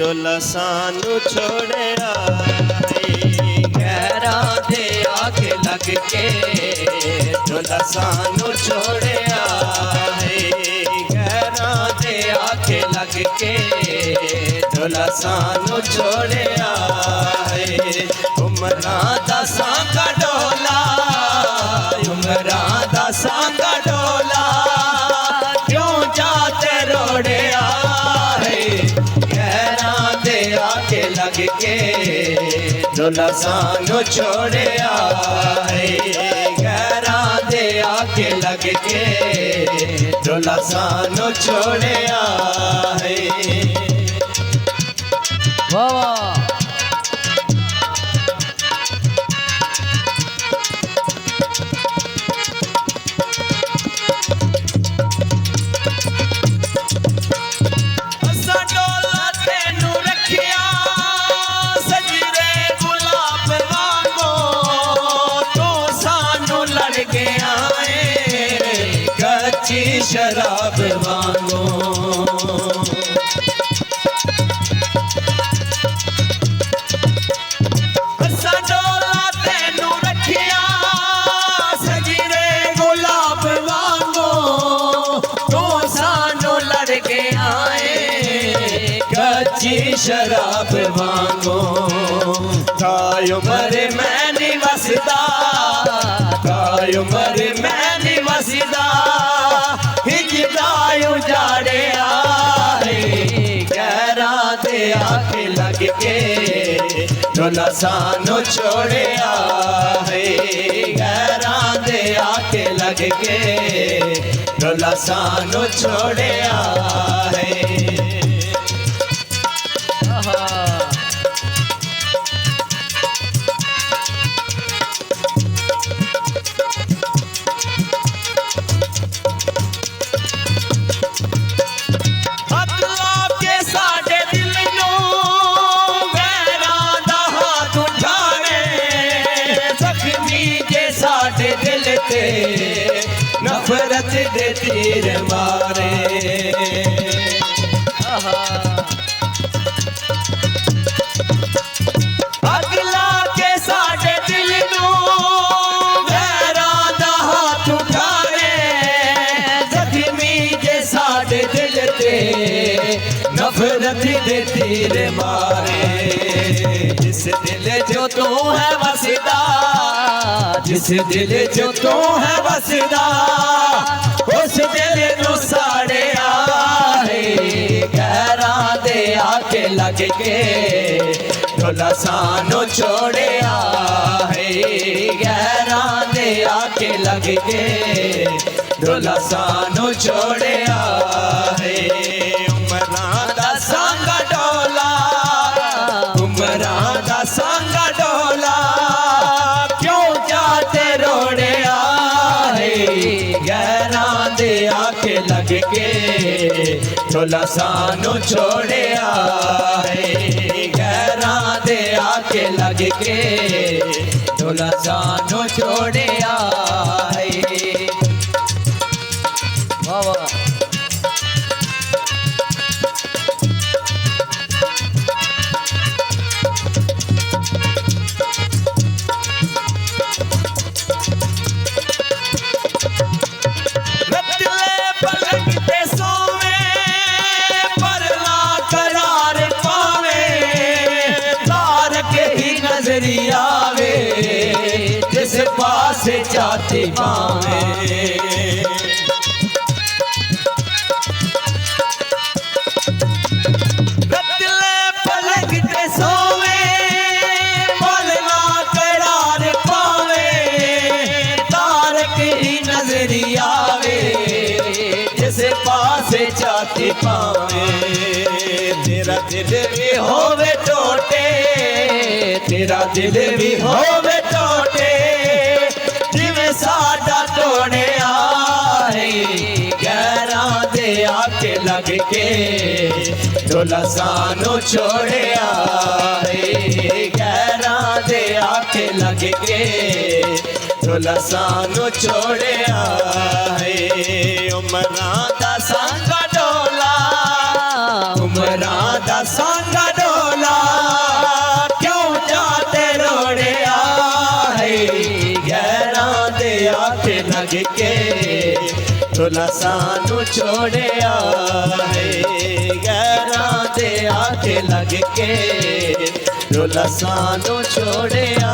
ढोला सानू छोड़िया गैरां दे आके लग के ढोला सानू छोड़िया गैरां दे आके लग के ढोला सानू छोड़िया उमरां दा सांगा ढोला उमरां दा सांगा ढोला क्यों जाते रोड़िया गैरां दे आके लग के ढोला सानू छोड़िया गैरां दे आके लग के ढोला सानू छोड़िया वाह वाह शराब मांगो असा डोला तेनू रखिया सजीरे गुलाब वांगो तू सानू लड़ के आए कच्ची शराब मांगो काय उम्र मैं नहीं वसदा काय उम्र मैं नहीं वसदा उजाड़े गैरां दे आके लग के ढोला सानू छोड़िया गैरां दे आके लग के ढोला सानू छोड़िया नफरत दे तीर मारे अगला के साडे दिल नू गैरां दा हाथ उठावे जख्मी जे साडे दिल ते नफरत दे तीर मारे जिस दिल जो तू है वसदा जिस दिल जो तू है वसदा उस दिल नू साड़े गैरां दे आके लग के ढोला सानू छोड़िया गैरां दे आके लग के ढोला सानू छोड़िया उमरां दा सांगा ढोला उमरां दा सांगा ढोला गैरां दे आके लग के ढोला सानू छोड़िया गैरां दे आके लग के ढोला सानू छोड़िया वाह वाह आवे जिस पास जाती पावे रतले पलक ते सोवे बोलना करार पावे तारक ही नजरी आवे जिस पास जाती पावे तेरा दिल भी होवे टोटे तेरा दिल भी होवे टोटे जिवें साडा तोड़े गैरां दे आके लग के ढोला सानू छोड़िया गैरां दे आके लग के ढोला सानू छोड़िया उमरां दा सांगा ढोला उमरां दा सांगा डोला क्यों जाते रोड़िया है गैरां दे आखे लग के ढोला सानू छोड़िया है गैरां दे आखे लग के ढोला सानू छोड़िया